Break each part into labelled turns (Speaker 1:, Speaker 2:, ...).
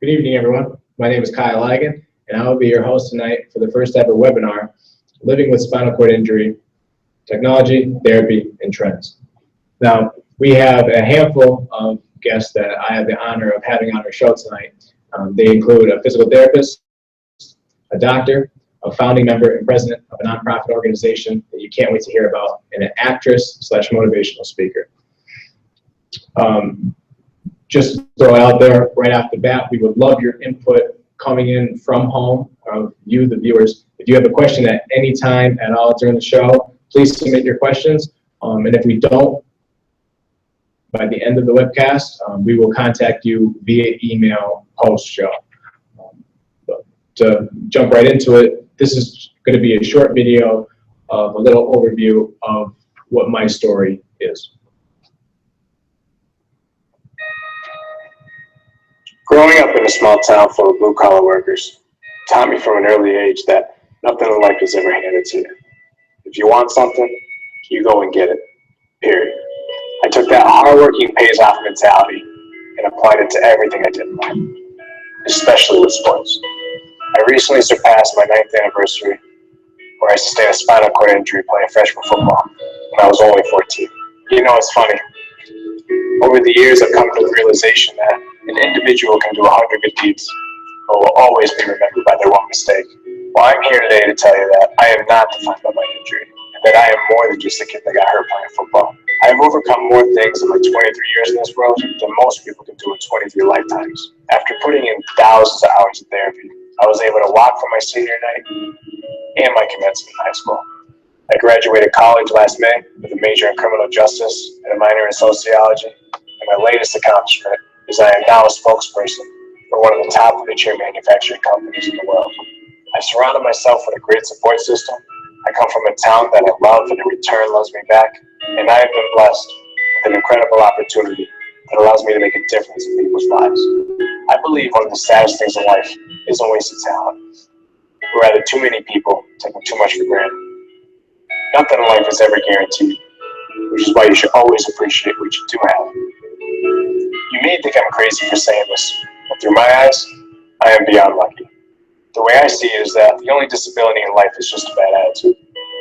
Speaker 1: Good evening, everyone. My name is Kiel Eigen, and I will be your host tonight for the first ever webinar, Living with Spinal Cord Injury, Technology, Therapy, and Trends. Now, we have a handful of guests that I have the honor of having on our show tonight. They include a physical therapist, a doctor, a founding member and president of a nonprofit organization that you can't wait to hear about, and an actress / motivational speaker. Just throw it out there right off the bat, we would love your input coming in from home, you, the viewers. If you have a question at any time at all during the show, please submit your questions. And if we don't, by the end of the webcast, we will contact you via email post-show. To jump right into it, this is going to be a short video of a little overview of what my story is.
Speaker 2: Growing up in a small town full of blue-collar workers taught me from an early age that nothing in life is ever handed to you. If you want something, you go and get it, period. I took that hardworking pays-off mentality and applied it to everything I did in life, especially with sports. I recently surpassed my 9th anniversary where I sustained a spinal cord injury playing freshman football when I was only 14. You know, it's funny. Over the years, I've come to the realization that an individual can do 100 good deeds, but will always be remembered by their one mistake. Well, I'm here today to tell you that I am not defined by my injury, and that I am more than just a kid that got hurt playing football. I have overcome more things in my 23 years in this world than most people can do in 23 lifetimes. After putting in thousands of hours of therapy, I was able to walk for my senior night and my commencement in high school. I graduated college last May with a major in criminal justice and a minor in sociology, and my latest accomplishment is I am now a spokesperson for one of the top wheelchair manufacturing companies in the world. I've surrounded myself with a great support system. I come from a town that I love and in return loves me back, and I have been blessed with an incredible opportunity that allows me to make a difference in people's lives. I believe one of the saddest things in life isn't wasted talent, but rather too many people taking too much for granted. Nothing in life is ever guaranteed, which is why you should always appreciate what you do have. You may think I'm crazy for saying this, but through my eyes, I am beyond lucky. The way I see it is that the only disability in life is just a bad attitude.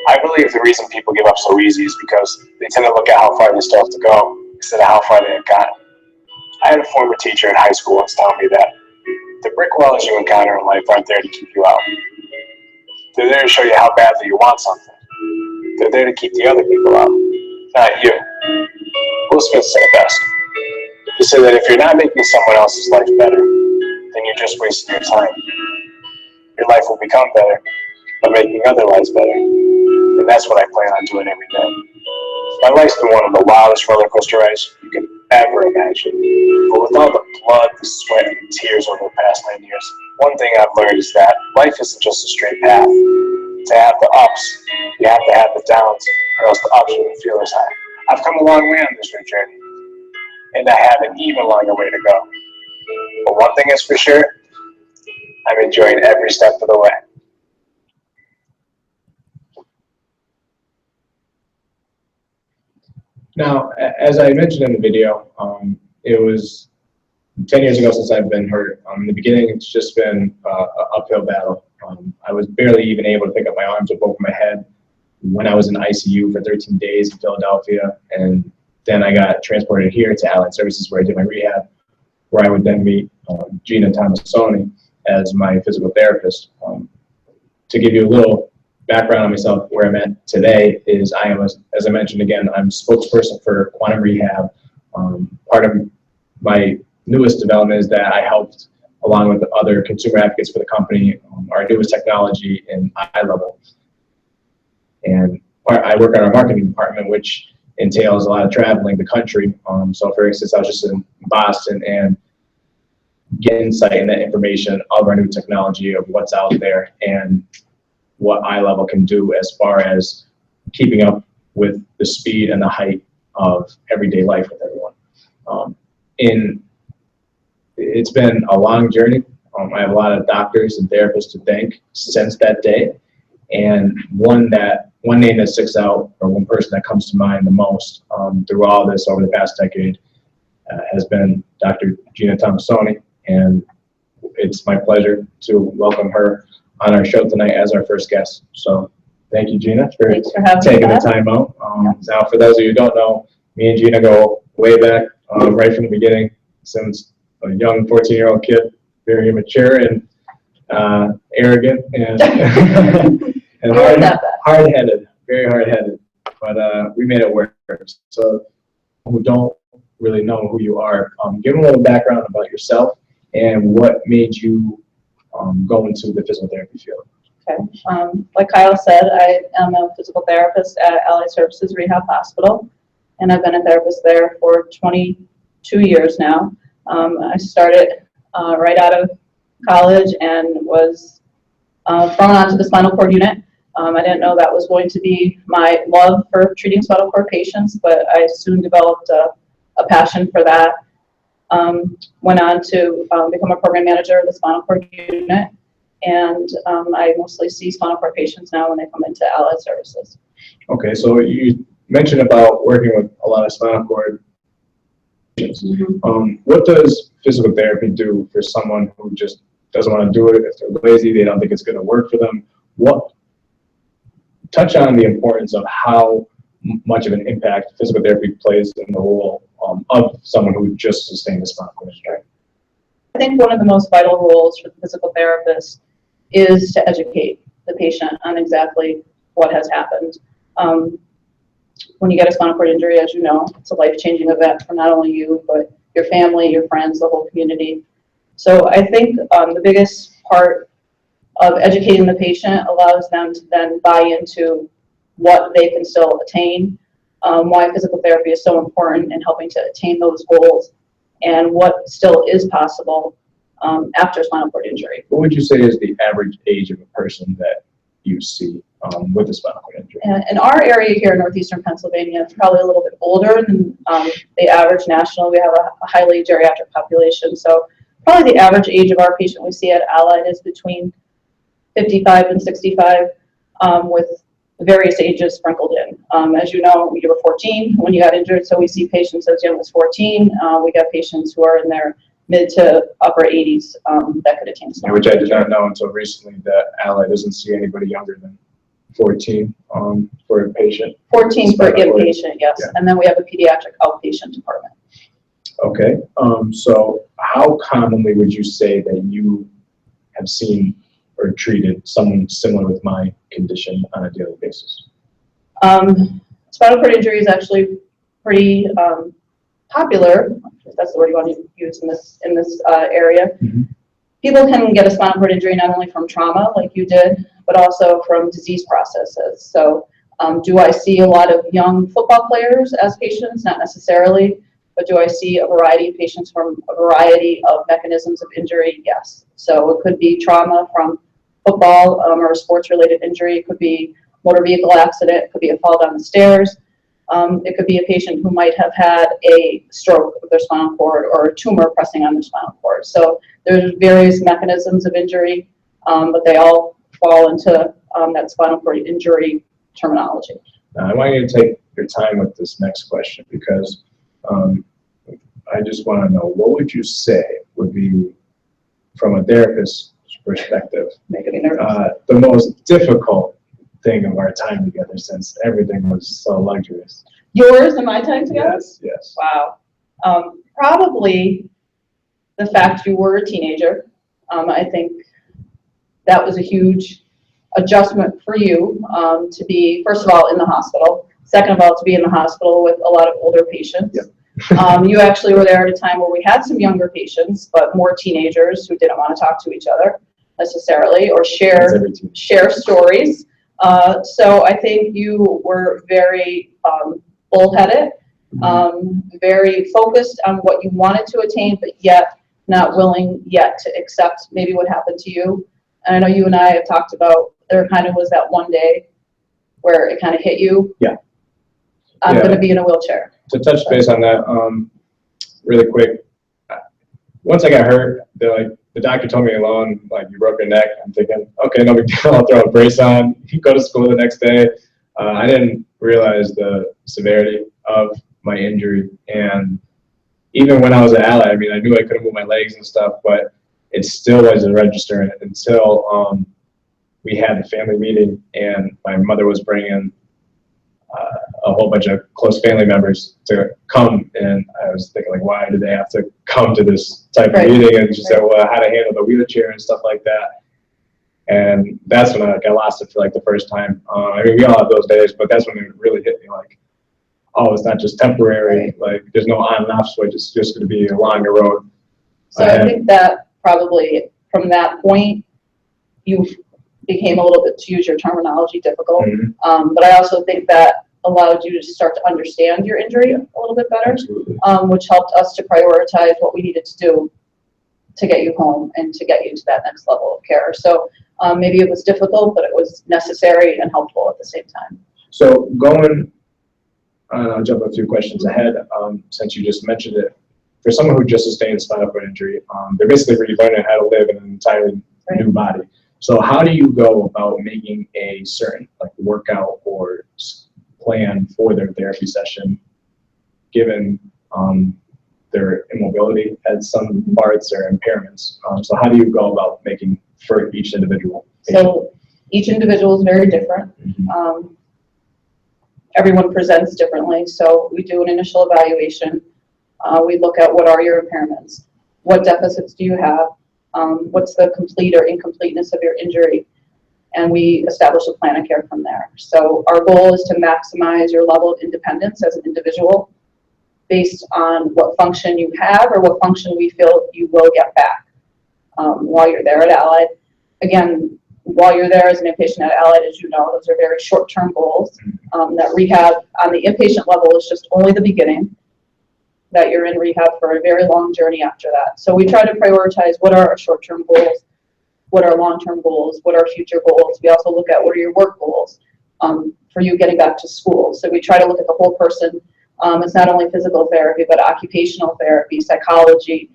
Speaker 2: I believe the reason people give up so easy is because they tend to look at how far they still have to go instead of how far they have gotten. I had a former teacher in high school once tell me that the brick walls you encounter in life aren't there to keep you out. They're there to show you how badly you want something. They're there to keep the other people out, not you. Will Smith said it best. He said that if you're not making someone else's life better, then you're just wasting your time. Your life will become better by making other lives better, and that's what I plan on doing every day. My life's been one of the wildest roller coaster rides you can ever imagine, but with all the blood, the sweat, and the tears over the past 9 years, one thing I've learned is that life isn't just a straight path. To have the ups, you have to have the downs, or else the ups wouldn't feel as high. I've come a long way on this new journey, and I have an even longer way to go. But one thing is for sure, I'm enjoying every step of the way.
Speaker 1: Now, as I mentioned in the video, it was 10 years ago since I've been hurt. In the beginning, it's just been an uphill battle. I was barely even able to pick up my arms up over my head when I was in ICU for 13 days in Philadelphia, and then I got transported here to Allied Services where I did my rehab, where I would then meet Gina Tomassoni as my physical therapist. To give you a little background on myself, where I'm at today is I am, as I mentioned again, I'm spokesperson for Quantum Rehab. Part of my newest development is that I helped, along with other consumer advocates for the company, our newest technology in eye level. And I work on our marketing department, which entails a lot of traveling the country. So for instance, I was just in Boston and get insight and that information of our new technology, of what's out there and what eye level can do as far as keeping up with the speed and the height of everyday life with everyone. It's been a long journey. I have a lot of doctors and therapists to thank since that day. And one name that sticks out, or one person that comes to mind the most through all this over the past decade has been Dr. Gina Tomassoni. And it's my pleasure to welcome her on our show tonight as our first guest. So thank you, Gina, for taking the time out. Now, for those of you who don't know, me and Gina go way back, right from the beginning, since a young 14-year-old kid, very immature and arrogant and, and hard-headed, very hard-headed. But we made it work. So who don't really know who you are, give them a little background about yourself and what made you go into the physical therapy field.
Speaker 3: Okay. Like Kyle said, I am a physical therapist at Allied Services Rehab Hospital, and I've been a therapist there for 22 years now. I started right out of college and was thrown onto the spinal cord unit. I didn't know that was going to be my love for treating spinal cord patients, but I soon developed a passion for that. Went on to become a program manager of the spinal cord unit, and I mostly see spinal cord patients now when they come into Allied Services.
Speaker 1: Okay, so you mentioned about working with a lot of spinal cord patients. Mm-hmm. What does physical therapy do for someone who just doesn't want to do it, if they're lazy, they don't think it's going to work for them? Touch on the importance of how much of an impact physical therapy plays in the role of someone who just sustained a spinal cord injury.
Speaker 3: I think one of the most vital roles for the physical therapist is to educate the patient on exactly what has happened. When you get a spinal cord injury, as you know, it's a life-changing event for not only you, but your family, your friends, the whole community. So I think the biggest part of educating the patient allows them to then buy into what they can still attain, why physical therapy is so important in helping to attain those goals, and what still is possible after spinal cord injury.
Speaker 1: What would you say is the average age of a person that you see with a spinal cord injury?
Speaker 3: In our area here in northeastern Pennsylvania, it's probably a little bit older than the average national. We have a highly geriatric population, so probably the average age of our patient we see at Allied is between 55 and 65, with various ages sprinkled in. As you know, you were 14 when you got injured, so we see patients as young as 14. We got patients who are in their mid to upper 80s that could attain spinal
Speaker 1: which I did not know until recently, that Allied doesn't see anybody younger than 14 for a patient.
Speaker 3: 14 for inpatient, yes. Yeah. And then we have a pediatric outpatient department.
Speaker 1: Okay, so how commonly would you say that you have seen or treated someone similar with my condition on a daily basis?
Speaker 3: Spinal cord injury is actually pretty popular, if that's the word you want to use in this area. Mm-hmm. People can get a spinal cord injury not only from trauma, like you did, but also from disease processes. So do I see a lot of young football players as patients? Not necessarily, but do I see a variety of patients from a variety of mechanisms of injury? Yes. So it could be trauma from football or a sports-related injury. It could be motor vehicle accident. It could be a fall down the stairs. It could be a patient who might have had a stroke of their spinal cord or a tumor pressing on their spinal cord. So there's various mechanisms of injury, but they all fall into that spinal cord injury terminology.
Speaker 1: I want you to take your time with this next question, because I just want to know, what would you say would be, from a therapist's perspective, the most difficult thing of our time together, since everything was so luxurious?
Speaker 3: Yours and my time together?
Speaker 1: Yes, yes.
Speaker 3: Wow. Probably the fact you were a teenager. I think that was a huge adjustment for you to be, first of all, in the hospital. Second of all, to be in the hospital with a lot of older patients. Yep. You actually were there at a time where we had some younger patients, but more teenagers who didn't want to talk to each other necessarily or share stories. So I think you were very bullheaded, very focused on what you wanted to attain, but yet not willing yet to accept maybe what happened to you. And I know you and I have talked about, there kind of was that one day where it kind of hit you.
Speaker 1: Yeah.
Speaker 3: I'm going to be in a wheelchair.
Speaker 1: To touch base on that really quick, once I got hurt, the doctor told me alone, like, you broke your neck. I'm thinking, okay, no big deal, I'll throw a brace on, go to school the next day. I didn't realize the severity of my injury. And even when I was at Allied, I mean, I knew I couldn't move my legs and stuff, but it still wasn't registering until we had the family meeting, and my mother was bringing a whole bunch of close family members to come, and I was thinking, like, why do they have to come to this type of meeting? And she said, well, how to handle the wheelchair and stuff like that. And that's when I lost it for like the first time. I mean, we all have those days, but that's when it really hit me, like, oh, it's not just temporary. Like, there's no on and off switch. It's just going to be along the road.
Speaker 3: So I think that probably from that point, you became a little bit, to use your terminology, difficult.
Speaker 1: Mm-hmm.
Speaker 3: But I also think that allowed you to start to understand your injury a little bit better, which helped us to prioritize what we needed to do to get you home and to get you to that next level of care. So maybe it was difficult, but it was necessary and helpful at the same time.
Speaker 1: So going, I'll jump a few questions ahead, since you just mentioned it. For someone who just sustained a spinal cord injury, they're basically relearning how to live in an entirely new body. So how do you go about making a certain like workout or plan for their therapy session, given their immobility at some parts or impairments? So how do you go about making for each individual patient?
Speaker 3: So each individual is very different. Everyone presents differently. So we do an initial evaluation. We look at what are your impairments, what deficits do you have, what's the complete or incompleteness of your injury, and we establish a plan of care from there. So our goal is to maximize your level of independence as an individual based on what function you have or what function we feel you will get back while you're there at Allied. Again, while you're there as an inpatient at Allied, as you know, those are very short-term goals. That rehab on the inpatient level is just only the beginning, that you're in rehab for a very long journey after that. So we try to prioritize what are our short-term goals, what are long-term goals, what are future goals. We also look at what are your work goals for you getting back to school. So we try to look at the whole person. It's not only physical therapy, but occupational therapy, psychology,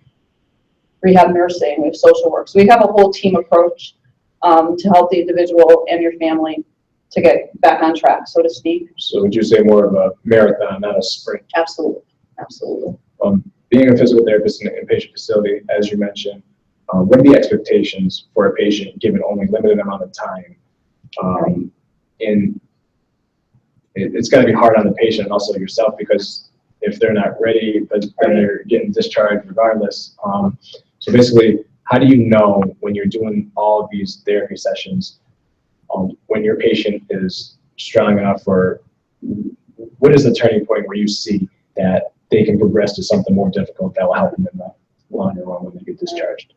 Speaker 3: rehab nursing, we have social work. So we have a whole team approach to help the individual and your family to get back on track, so to speak.
Speaker 1: So would you say more of a marathon, not a sprint?
Speaker 3: Absolutely, absolutely.
Speaker 1: Being a physical therapist in an inpatient facility, as you mentioned, what are the expectations for a patient given only limited amount of time? And it's got to be hard on the patient and also yourself, because if they're not ready, but then they're getting discharged regardless. So basically, how do you know when you're doing all of these therapy sessions, when your patient is strong enough, or what is the turning point where you see that they can progress to something more difficult that will help them in the longer run when they get discharged?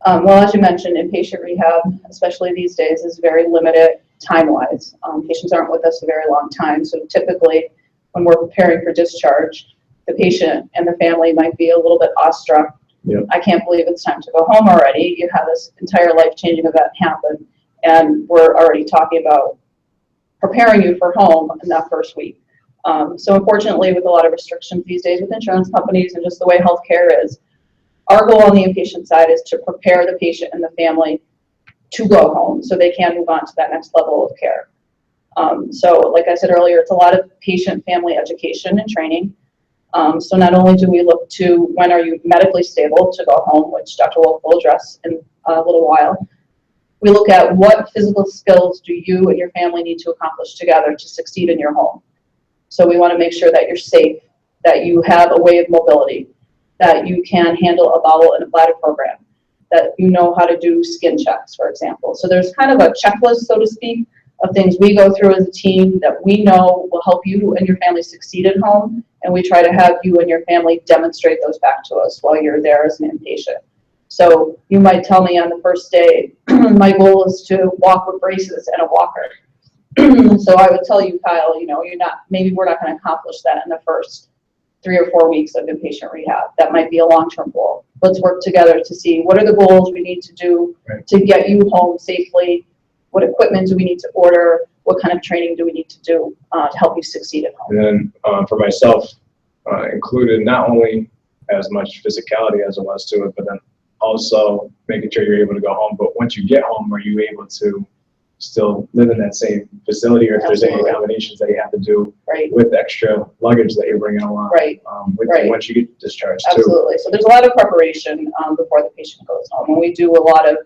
Speaker 3: Well, as you mentioned, inpatient rehab, especially these days, is very limited time-wise. Patients aren't with us a very long time, so typically when we're preparing for discharge, the patient and the family might be a little bit awestruck.
Speaker 1: Yep.
Speaker 3: I can't believe it's time to go home already. You have this entire life-changing event happen, and we're already talking about preparing you for home in that first week. So unfortunately, with a lot of restrictions these days with insurance companies and just the way healthcare is, our goal on the inpatient side is to prepare the patient and the family to go home so they can move on to that next level of care. So like I said earlier, it's a lot of patient family education and training. So not only do we look to when are you medically stable to go home, which Dr. Wolk will address in a little while, we look at what physical skills do you and your family need to accomplish together to succeed in your home. So we want to make sure that you're safe, that you have a way of mobility, that you can handle a bowel and a bladder program, that you know how to do skin checks, for example. So there's kind of a checklist, so to speak, of things we go through as a team that we know will help you and your family succeed at home, and we try to have you and your family demonstrate those back to us while you're there as an inpatient. So you might tell me on the first day, my goal is to walk with braces and a walker. So I would tell you, Kyle, maybe we're not going to accomplish that in the first 3 or 4 weeks of inpatient rehab. That might be a long-term goal. Let's work together to see what are the goals we need to do to get you home safely. What equipment do we need to order? What kind of training do we need to do to help you succeed at home?
Speaker 1: And then for myself, included not only as much physicality as it was to it, but then also making sure you're able to go home. But once you get home, are you able to still live in that same facility, or if there's any
Speaker 3: Absolutely.
Speaker 1: accommodations that you have to do
Speaker 3: Right,
Speaker 1: with extra luggage that you're bringing along.
Speaker 3: right, right.
Speaker 1: Once you get discharged too.
Speaker 3: Absolutely. So there's a lot of preparation before the patient goes home, and we do a lot of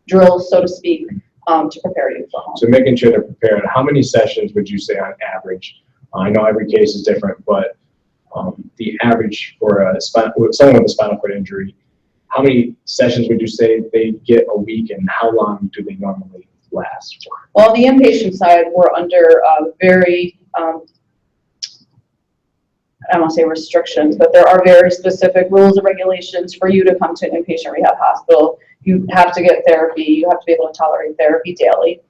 Speaker 3: drills, so to speak, to prepare you for home.
Speaker 1: So making sure they're prepared. How many sessions would you say on average? I know every case is different, but the average for someone with a spinal cord injury, how many sessions would you say they get a week, and how long do they normally last for?
Speaker 3: Well, on the inpatient side, we're under very, I don't want to say restrictions, but there are very specific rules and regulations for you to come to an inpatient rehab hospital. You have to get therapy. You have to be able to tolerate therapy daily,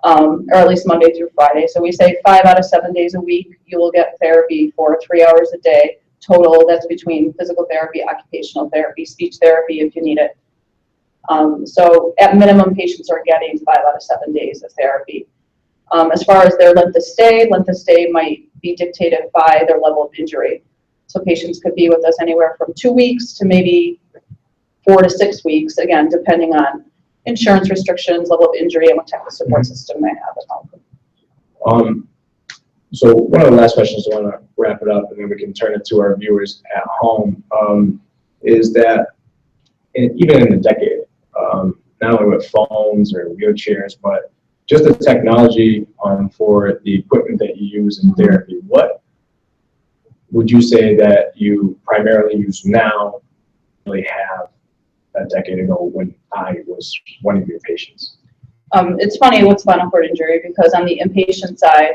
Speaker 3: or at least Monday through Friday. So we say 5 out of 7 days a week, you will get therapy for 3 hours a day total. That's between physical therapy, occupational therapy, speech therapy if you need it. So at minimum, patients are getting 5 out of 7 days of therapy. As far as their length of stay might be dictated by their level of injury. So patients could be with us anywhere from 2 weeks to maybe 4 to 6 weeks, again, depending on insurance restrictions, level of injury, and what type of support system they have at home.
Speaker 1: So one of the last questions, I want to wrap it up, and then we can turn it to our viewers at home, is that even in the decade, not only with phones or wheelchairs, but just the technology for the equipment that you use in therapy, what would you say that you primarily use now, really have a decade ago when I was one of your patients?
Speaker 3: It's funny with spinal cord injury, because on the inpatient side,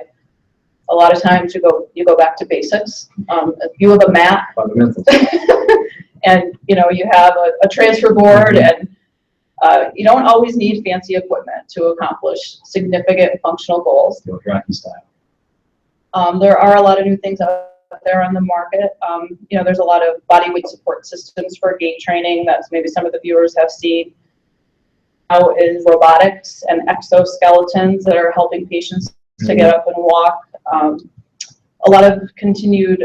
Speaker 3: a lot of times you go back to basics. If you have a mat,
Speaker 1: Fundamentals.
Speaker 3: and you have a transfer board, and you don't always need fancy equipment to accomplish significant functional goals.
Speaker 1: Rocky style.
Speaker 3: There are a lot of new things out there on the market. There's a lot of body weight support systems for gait training that maybe some of the viewers have seen. Now is robotics and exoskeletons that are helping patients to get up and walk. A lot of continued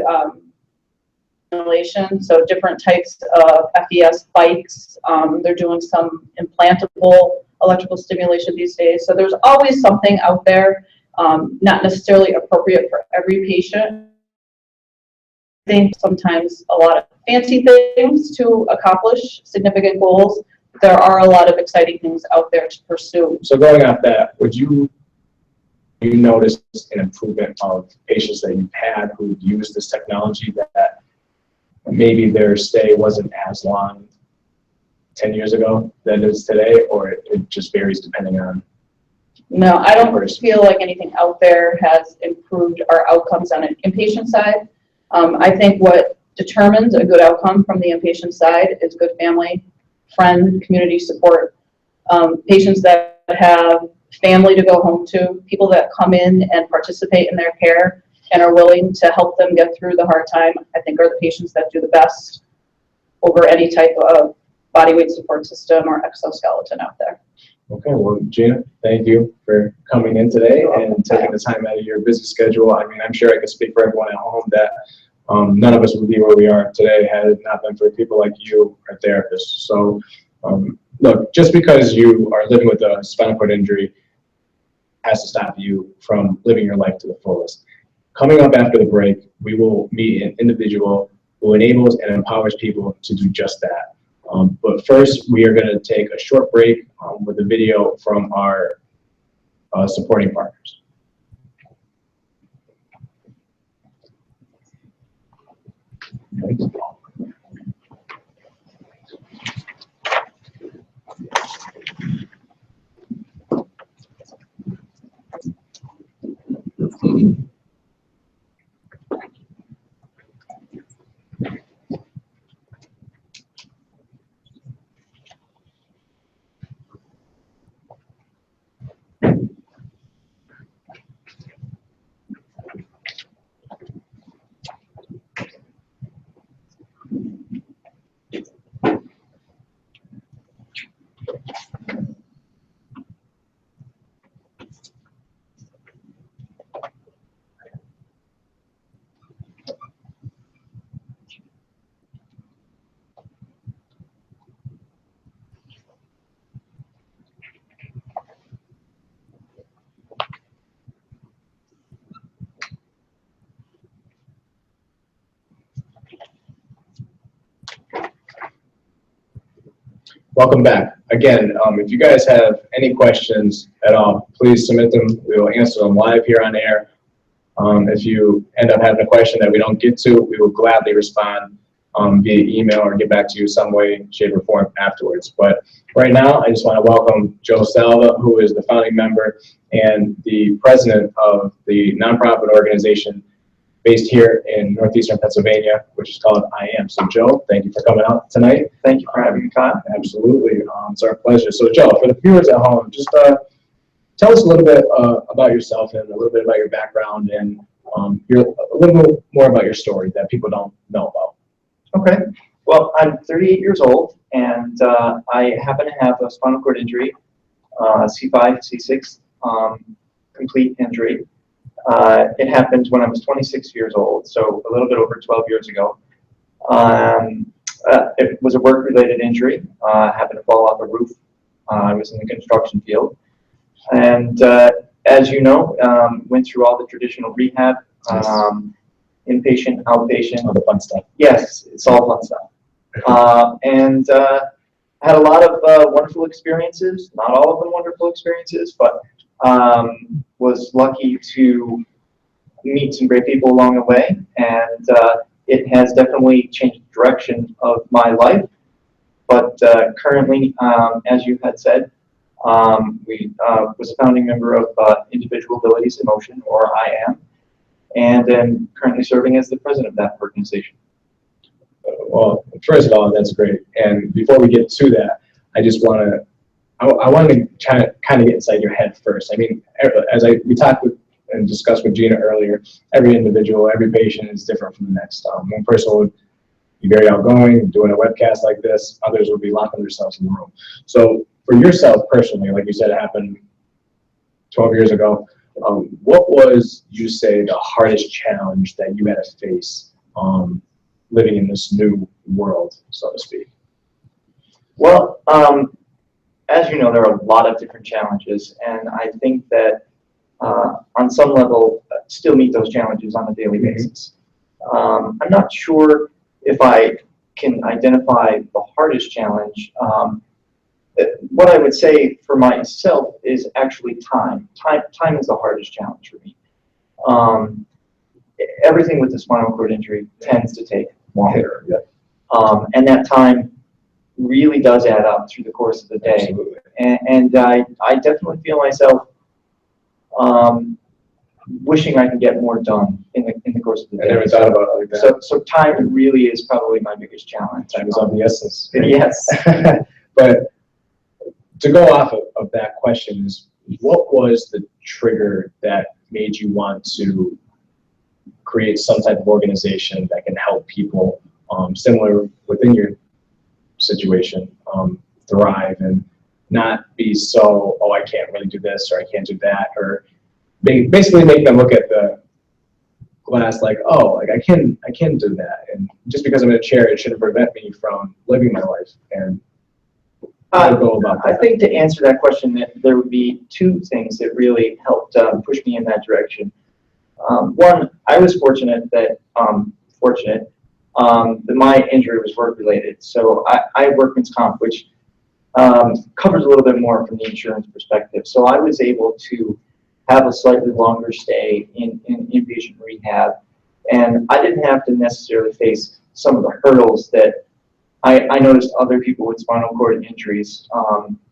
Speaker 3: stimulation, so different types of FES bikes. They're doing some implantable electrical stimulation these days. So there's always something out there, not necessarily appropriate for every patient. I think sometimes a lot of fancy things to accomplish significant goals. There are a lot of exciting things out there to pursue.
Speaker 1: So going off that, would you notice an improvement of patients that you've had who used this technology, that maybe their stay wasn't as long 10 years ago than it is today, or it just varies depending on?
Speaker 3: No, I don't feel like anything out there has improved our outcomes on an inpatient side. I think what determines a good outcome from the inpatient side is good family, friend, community support. Patients that have family to go home to, people that come in and participate in their care and are willing to help them get through the hard time, I think are the patients that do the best over any type of body weight support system or exoskeleton out there.
Speaker 1: Okay, well, Gina, thank you for coming in today and taking the time out of your busy schedule. I mean, I'm sure I can speak for everyone at home that none of us would be where we are today had it not been for people like you, our therapists. So, look, just because you are living with a spinal cord injury has to stop you from living your life to the fullest. Coming up after the break, we will meet an individual who enables and empowers people to do just that. But first, we are going to take a short break with a video from our supporting partners. Welcome back. Again, if you guys have any questions at all, please submit them. We will answer them live here on air. If you end up having a question that we don't get to, we will gladly respond via email or get back to you some way, shape, or form afterwards. But right now, I just want to welcome Joe Salva, who is the founding member and the president of the nonprofit organization based here in northeastern Pennsylvania, which is called I Am. So Joe, thank you for coming out tonight.
Speaker 4: Thank you for having me, Kyle.
Speaker 1: Absolutely, it's our pleasure. So Joe, for the viewers at home, just tell us a little bit about yourself and a little bit about your background and a little bit more about your story that people don't know about.
Speaker 4: Okay. Well, I'm 38 years old, and I happen to have a spinal cord injury, C5, C6, complete injury. It happened when I was 26 years old, so a little bit over 12 years ago. It was a work-related injury. Happened to fall off a roof. I was in the construction field. And as you know, went through all the traditional rehab, inpatient, outpatient.
Speaker 1: All the fun stuff.
Speaker 4: Yes, it's all fun stuff. And had a lot of wonderful experiences, not all of them wonderful experiences, but was lucky to meet some great people along the way. And it has definitely changed the direction of my life. But currently, as you had said, we was a founding member of Individual Abilities in Motion, or I Am, and am currently serving as the president of that organization.
Speaker 1: Well, first of all, that's great. And before we get to that, I just want to, I want to kind of get inside your head first. I mean, as we talked with and discussed with Gina earlier, every individual, every patient is different from the next. One person would be very outgoing, doing a webcast like this. Others would be locking themselves in the room. So for yourself personally, like you said, it happened 12 years ago. What was, you say, the hardest challenge that you had to face living in this new world, so to speak?
Speaker 4: Well, as you know, there are a lot of different challenges, and I think that on some level, still meet those challenges on a daily basis. I'm not sure if I can identify the hardest challenge. What I would say for myself is actually time. Time is the hardest challenge for me. Everything with the spinal cord injury tends to take longer. And that time really does add up through the course of the day.
Speaker 1: Absolutely.
Speaker 4: And I definitely feel myself wishing I could get more done in the course of the day.
Speaker 1: I never thought about it like that.
Speaker 4: So time really is probably my biggest challenge.
Speaker 1: Time is of the essence.
Speaker 4: Yes.
Speaker 1: But to go off of that question is, what was the trigger that made you want to create some type of organization that can help people similar within your situation thrive and not be so, oh, I can't really do this or I can't do that, or basically make them look at the glass like, oh, like I can do that, and just because I'm in a chair, it shouldn't prevent me from living my life. And how to go about that?
Speaker 4: I think to answer that question, that there would be two things that really helped push me in that direction. One, I was fortunate that my injury was work-related. So I have workman's comp, which covers a little bit more from the insurance perspective. So I was able to have a slightly longer stay in inpatient rehab, and I didn't have to necessarily face some of the hurdles that I noticed other people with spinal cord injuries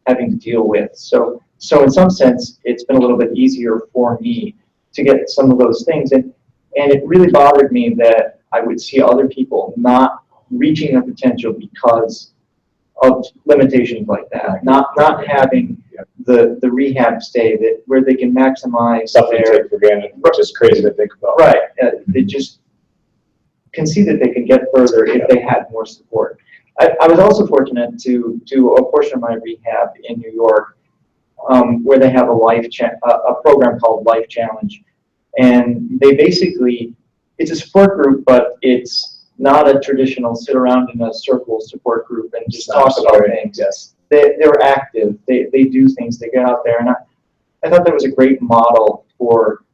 Speaker 4: having to deal with. So in some sense, it's been a little bit easier for me to get some of those things. And it really bothered me that I would see other people not reaching their potential because of limitations like that, not having the rehab stay where they can maximize
Speaker 1: Something to take for granted, which is crazy to think about.
Speaker 4: Right. They just can see that they can get further if they had more support. I was also fortunate to do a portion of my rehab in New York, where they have a program called Life Challenge, and they basically, it's a support group, but it's not a traditional sit around in a circle support group and just talk about things.
Speaker 1: Yes.
Speaker 4: They're active. They do things. They get out there, and I thought that was a great model for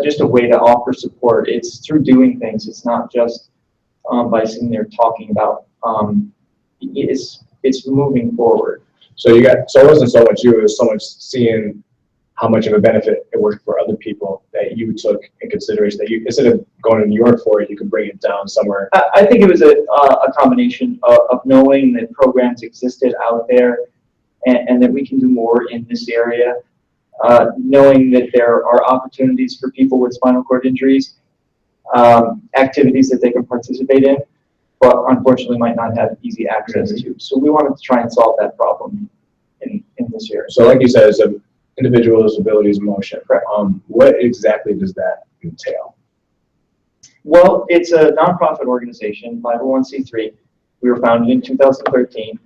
Speaker 4: just a way to offer support. It's through doing things. It's not just by sitting there talking about it's moving forward.
Speaker 1: So so it wasn't so much you, it was so much seeing how much of a benefit it worked for other people that you took in consideration, that you, instead of going to New York for it, you could bring it down somewhere.
Speaker 4: I think it was a combination of knowing that programs existed out there and that we can do more in this area, knowing that there are opportunities for people with spinal cord injuries, activities that they can participate in, but unfortunately might not have easy access to. So we wanted to try and solve that problem in this area.
Speaker 1: So like you said, it's an individual's abilities of motion.
Speaker 4: Correct.
Speaker 1: What exactly does that entail?
Speaker 4: Well, it's a nonprofit organization, 501c3. We were founded in 2013,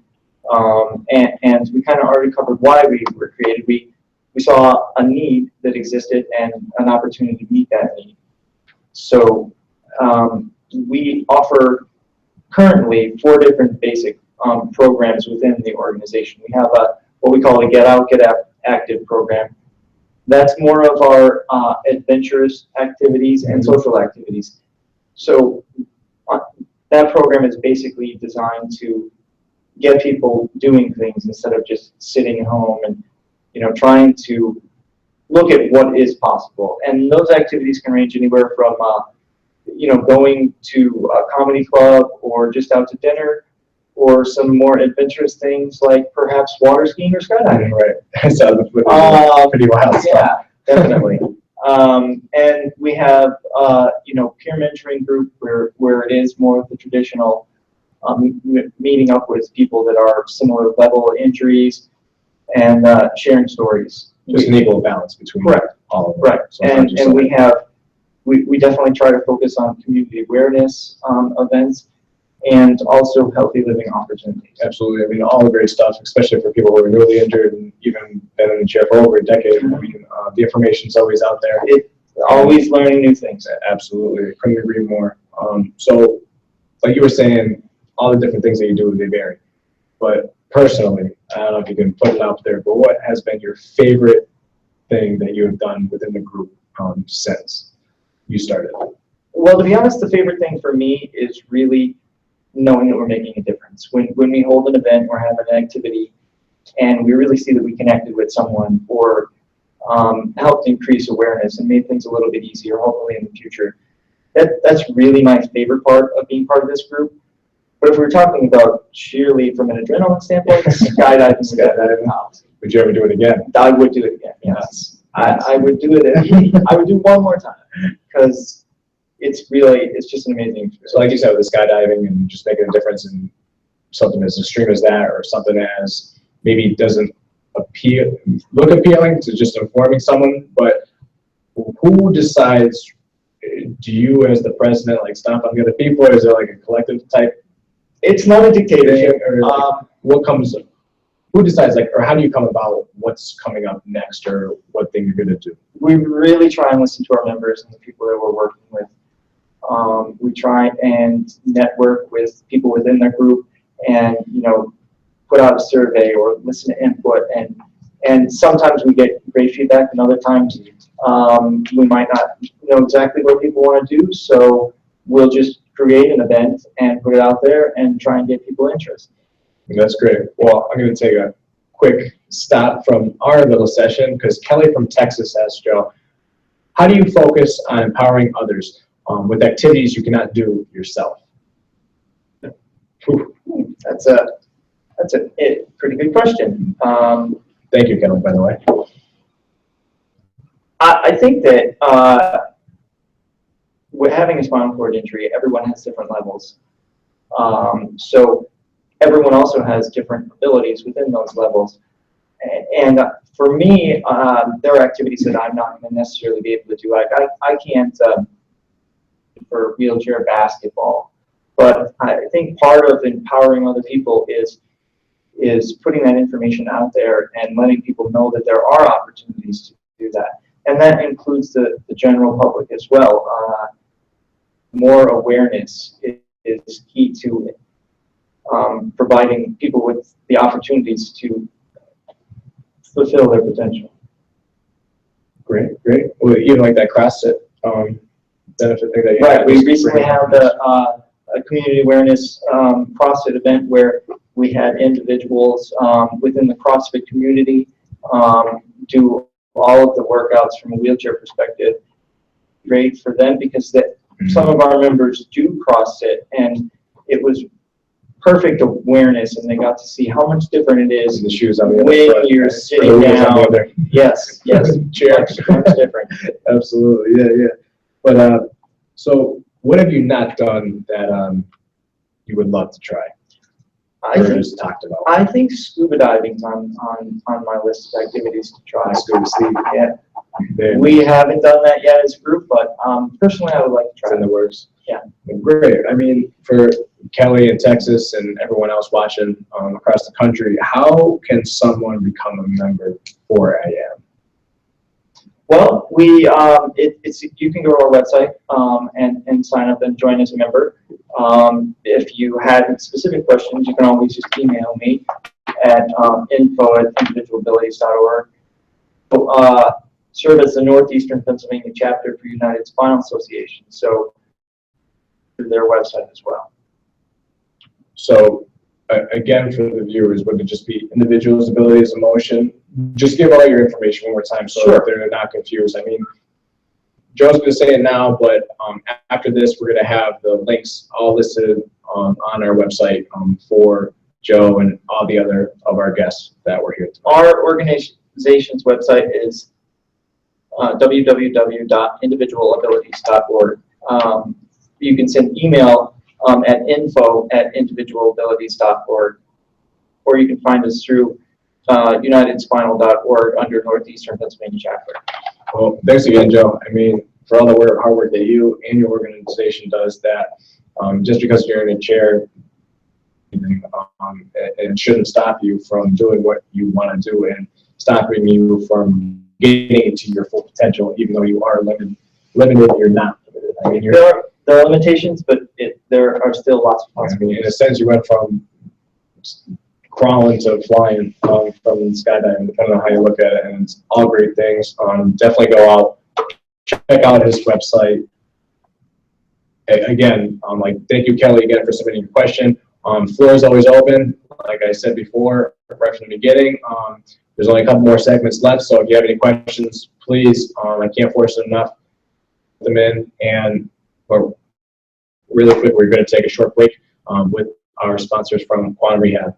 Speaker 4: and we kind of already covered why we were created. We saw a need that existed and an opportunity to meet that need. So we offer currently 4 different basic programs within the organization. We have what we call a Get Out, Get Active program. That's more of our adventurous activities and social activities. So that program is basically designed to get people doing things instead of just sitting at home and trying to look at what is possible. And those activities can range anywhere from going to a comedy club or just out to dinner, or some more adventurous things like perhaps water skiing or skydiving.
Speaker 1: Right. That sounds pretty wild stuff.
Speaker 4: Yeah, definitely. And we have peer mentoring group where it is more of the traditional meeting up with people that are similar level of injuries and sharing stories.
Speaker 1: Just an equal balance between all of them.
Speaker 4: Right.
Speaker 1: So and
Speaker 4: we definitely try to focus on community awareness events and also healthy living opportunities.
Speaker 1: Absolutely. I mean, all the great stuff, especially for people who are newly injured and even been in the chair for over a decade. I mean, the information's always out there.
Speaker 4: It's always learning new things.
Speaker 1: Absolutely. Couldn't agree more. So, like you were saying, all the different things that you do, they vary. But personally, I don't know if you can put it out there, but what has been your favorite thing that you have done within the group since you started?
Speaker 4: Well, to be honest, the favorite thing for me is really knowing that we're making a difference. When we hold an event or have an activity and we really see that we connected with someone or helped increase awareness and made things a little bit easier, hopefully in the future, that's really my favorite part of being part of this group. But if we're talking about sheerly from an adrenaline standpoint, skydiving house.
Speaker 1: Would you ever do it again?
Speaker 4: I would do it again, yes. I would do it. I would do one more time because it's just an amazing experience.
Speaker 1: So like you said, with the skydiving and just making a difference in something as extreme as that, or something as maybe doesn't look appealing to just informing someone, but who decides, do you as the president stomp on the other people, or is there a collective type?
Speaker 4: It's not a dictatorship.
Speaker 1: Or who decides, or how do you come about what's coming up next or what thing you're going to do?
Speaker 4: We really try and listen to our members and the people that we're working with. We try and network with people within their group and, put out a survey or listen to input. And sometimes we get great feedback, and other times we might not know exactly what people want to do. So we'll just create an event and put it out there and try and get people interested.
Speaker 1: That's great. Well, I'm going to take a quick stop from our little session because Kelly from Texas asked Joe, how do you focus on empowering others with activities you cannot do yourself?
Speaker 4: That's a pretty good question.
Speaker 1: Thank you, Kelly, by the way.
Speaker 4: I think that with having a spinal cord injury, everyone has different levels. So everyone also has different abilities within those levels. And for me, there are activities that I'm not going to necessarily be able to do. I can't for wheelchair basketball, but I think part of empowering other people is putting that information out there and letting people know that there are opportunities to do that. And that includes the general public as well. More awareness is key to providing people with the opportunities to fulfill their potential.
Speaker 1: Great. Well, even like that CrossFit benefit thing that you
Speaker 4: right. We recently had a community awareness CrossFit event where We had individuals within the CrossFit community do all of the workouts from a wheelchair perspective. Great for them because some of our members do CrossFit, and it was perfect awareness, and they got to see how much different it is
Speaker 1: The shoes on the other
Speaker 4: when
Speaker 1: foot,
Speaker 4: you're
Speaker 1: right?
Speaker 4: sitting
Speaker 1: Or the wheels on the
Speaker 4: down.
Speaker 1: other.
Speaker 4: Yes,
Speaker 1: Chair.
Speaker 4: much different.
Speaker 1: Absolutely, yeah. But so what have you not done that you would love to try? Or just talked about?
Speaker 4: I think scuba diving's on my list of activities to try.
Speaker 1: Scuba Steve.
Speaker 4: Yeah.
Speaker 1: Very
Speaker 4: We
Speaker 1: nice.
Speaker 4: haven't done that yet as a group, but personally, I would like to
Speaker 1: It's
Speaker 4: try
Speaker 1: in the works.
Speaker 4: Yeah.
Speaker 1: Great. I mean, for Kelly in Texas and everyone else watching across the country, how can someone become a member for AM?
Speaker 4: Well, you can go to our website and sign up and join as a member. If you have specific questions, you can always just email me at info@individualabilities.org. Serve as the Northeastern Pennsylvania chapter for United Spinal Association, so through their website as well.
Speaker 1: So again, for the viewers, would it just be individuals' abilities, emotion? Just give all your information one more time so that they're not confused. I mean, Joe's going to say it now, but after this, we're going to have the links all listed on our website for Joe and all the other of our guests that were here tonight.
Speaker 4: Our organization's website is www.individualabilities.org. You can send email at info@individualabilities.org, or you can find us through unitedspinal.org under Northeastern Pennsylvania chapter.
Speaker 1: Well, thanks again, Joe. I mean, for all the hard work that you and your organization does, that just because you're in a chair, it shouldn't stop you from doing what you want to do and stopping you from getting to your full potential, even though you are limited, you're not limited. I mean,
Speaker 4: There are limitations, but there are still lots of
Speaker 1: I mean,
Speaker 4: possibilities.
Speaker 1: in a sense, you went from crawling to flying from skydiving, depending on how you look at it, and it's all great things. Definitely go out, check out his website. Again, thank you, Kelly, again, for submitting your question. Floor is always open. Like I said before, right from the beginning, there's only a couple more segments left, so if you have any questions, please, I can't force it enough, put them in, and really quick, we're going to take a short break with our sponsors from Quantum Rehab.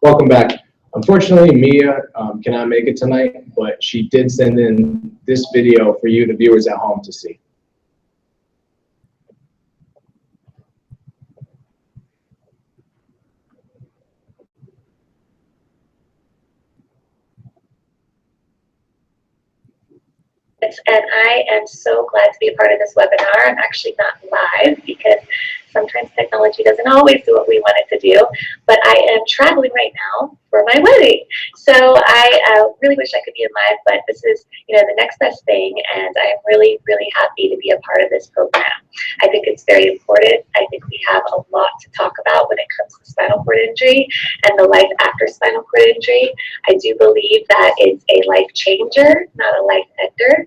Speaker 1: Welcome back. Unfortunately, Mia cannot make it tonight, but she did send in this video for you, the viewers at home, to see.
Speaker 5: And I am so glad to be a part of this webinar. I'm actually not live because sometimes technology doesn't always do what we want it to do, but I am traveling right now for my wedding. So I really wish I could be in live, but this is, the next best thing, and I'm really, really happy to be a part of this program. I think it's very important. I think we have a lot to talk about when it comes to spinal cord injury and the life after spinal cord injury. I do believe that it's a life changer, not a life ender.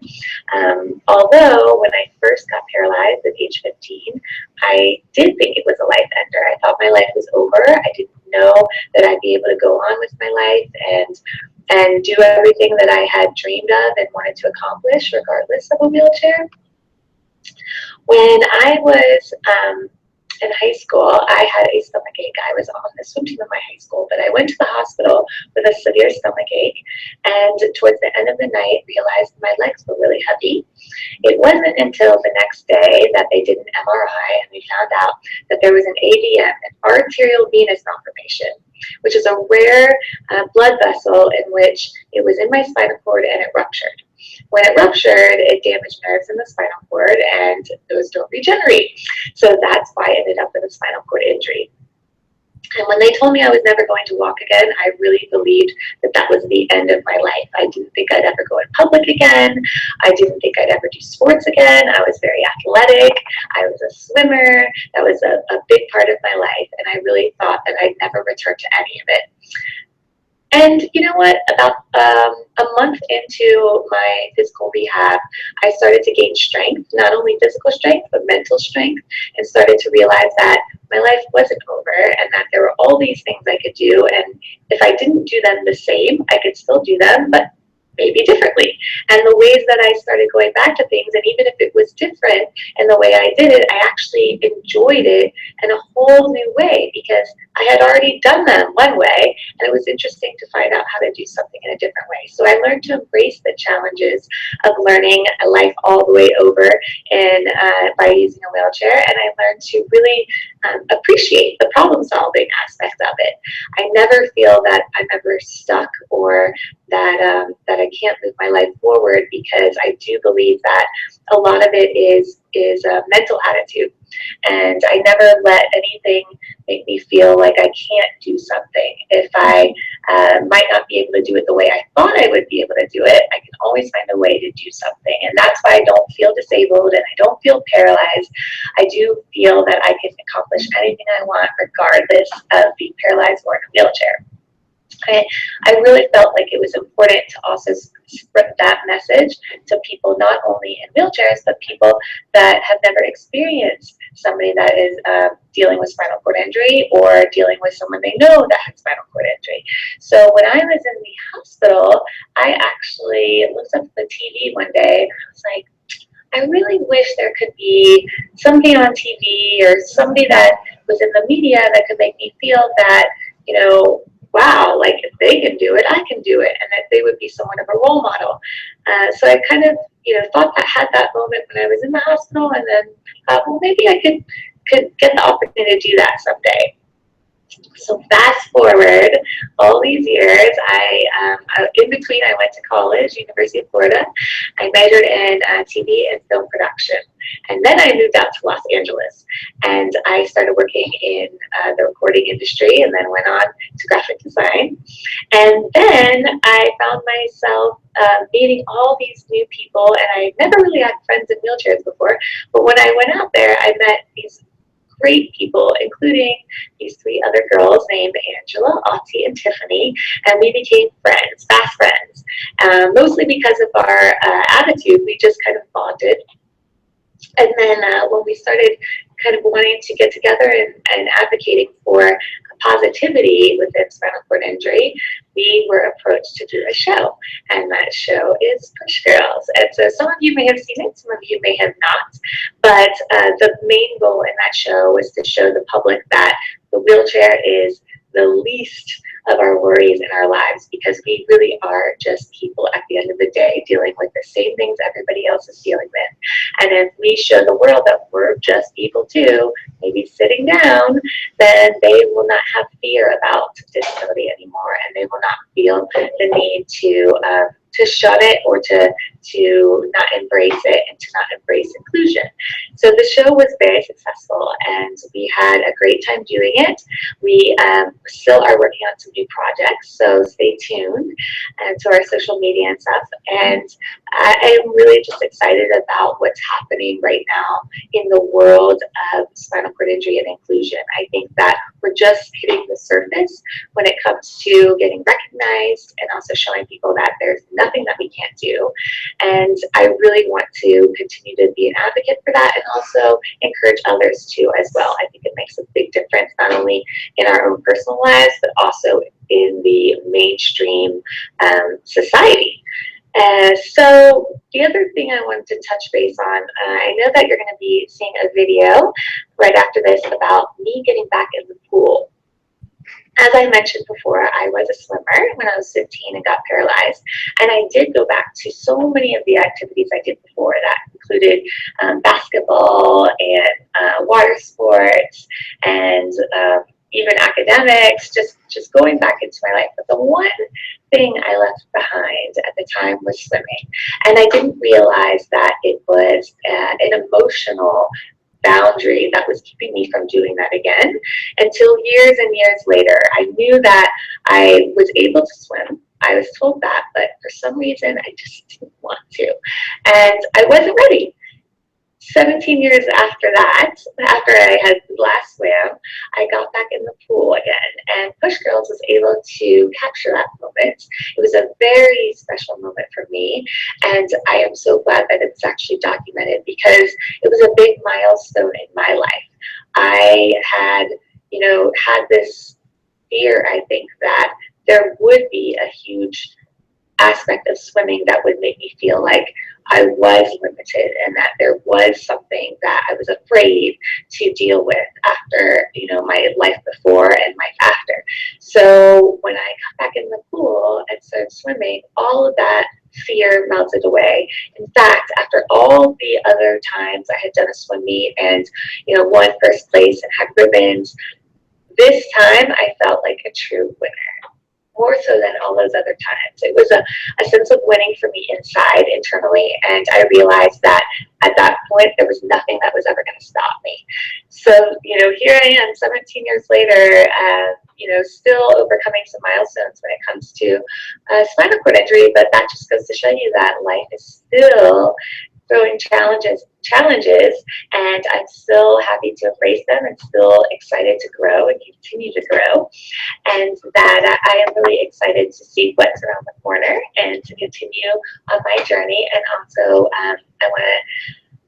Speaker 5: Although when I first got paralyzed at age 15, I did think it was a life ender. I thought my life was over. I didn't know that I'd be able to go on with my life and do everything that I had dreamed of and wanted to accomplish regardless of a wheelchair. When I was in high school, I had a stomach ache. I was on the swim team in my high school, but I went to the hospital with a severe stomach ache, and towards the end of the night realized my legs were really heavy. It wasn't until the next day that they did an MRI and we found out that there was an AVM, an arterial venous malformation, which is a rare blood vessel in which it was in my spinal cord and it ruptured. When it ruptured, it damaged nerves in the spinal cord, and those don't regenerate. So that's why I ended up with a spinal cord injury. And when they told me I was never going to walk again, I really believed that that was the end of my life. I didn't think I'd ever go in public again. I didn't think I'd ever do sports again. I was very athletic. I was a swimmer. That was a big part of my life, and I really thought that I'd never return to any of it. And you know what, about a month into my physical rehab, I started to gain strength, not only physical strength, but mental strength, and started to realize that my life wasn't over and that there were all these things I could do. And if I didn't do them the same, I could still do them, but maybe differently. And the ways that I started going back to things, and even if it was different in the way I did it, I actually enjoyed it in a whole new way because I had already done them one way, and it was interesting to find out how to do something in a different way. So I learned to embrace the challenges of learning a life all the way over and by using a wheelchair, and I learned to really appreciate the problem-solving aspect of it. I never feel that I'm ever stuck or that I can't move my life forward, because I do believe that a lot of it is a mental attitude. And I never let anything make me feel like I can't do something. If I might not be able to do it the way I thought I would be able to do it, I can always find a way to do something. And that's why I don't feel disabled and I don't feel paralyzed. I do feel that I can accomplish anything I want regardless of being paralyzed or in a wheelchair. I really felt like it was important to also spread that message to people not only in wheelchairs, but people that have never experienced somebody that is dealing with spinal cord injury or dealing with someone they know that had spinal cord injury. So when I was in the hospital, I actually looked up the TV one day and I was like, I really wish there could be somebody on TV or somebody that was in the media that could make me feel that, wow, like if they can do it, I can do it, and that they would be somewhat of a role model. So I kind of, thought I had that moment when I was in the hospital, and then thought, well, maybe I could get the opportunity to do that someday. So fast forward all these years, in between I went to college, University of Florida. I majored in TV and film production. And then I moved out to Los Angeles and I started working in the recording industry, and then went on to graphic design. And then I found myself meeting all these new people, and I never really had friends in wheelchairs before. But when I went out there, I met these great people, including these three other girls named Angela, Auntie, and Tiffany, and we became friends, fast friends. Mostly because of our attitude, we just kind of bonded. And then when we started kind of wanting to get together and advocating for positivity within spinal cord injury, we were approached to do a show, and that show is Push Girls. And so some of you may have seen it, some of you may have not, but the main goal in that show was to show the public that the wheelchair is the least of our worries in our lives, because we really are just people at the end of the day dealing with the same things everybody else is dealing with. And if we show the world that we're just people too, maybe sitting down, then they will not have fear about disability anymore, and they will not feel the need to shun it or to to not embrace it and to not embrace inclusion. So the show was very successful, and we had a great time doing it. We still are working on some new projects, so stay tuned to our social media and stuff. And I am really just excited about what's happening right now in the world of spinal cord injury and inclusion. I think that we're just hitting the surface when it comes to getting recognized and also showing people that there's nothing that we can't do. And I really want to continue to be an advocate for that and also encourage others to as well. I think it makes a big difference, not only in our own personal lives, but also in the mainstream society. So the other thing I wanted to touch base on, I know that you're going to be seeing a video right after this about me getting back in the pool. As I mentioned before, I was a swimmer when I was 15 and got paralyzed. And I did go back to so many of the activities I did before that included basketball and water sports and even academics, just going back into my life. But the one thing I left behind at the time was swimming. And I didn't realize that it was an emotional boundary that was keeping me from doing that again until years and years later. I knew that I was able to swim. I was told that, but for some reason I just didn't want to. And I wasn't ready. 17 years after that, after I had last swam, I got back in the pool again, and Push Girls was able to capture that moment. It was a very special moment for me, and I am so glad that it's actually documented because it was a big milestone in my life. I had, had this fear, I think, that there would be a huge aspect of swimming that would make me feel like I was limited and that there was something that I was afraid to deal with after, my life before and life after. So when I got back in the pool and started swimming, all of that fear melted away. In fact, after all the other times I had done a swim meet and, won first place and had ribbons, this time I felt like a true winner. More so than all those other times. It was a sense of winning for me inside, internally, and I realized that at that point, there was nothing that was ever going to stop me. So, here I am 17 years later, still overcoming some milestones when it comes to spinal cord injury, but that just goes to show you that life is still throwing challenges, and I'm still happy to embrace them and still excited to grow and continue to grow, and that I am really excited to see what's around the corner and to continue on my journey. And also, I want to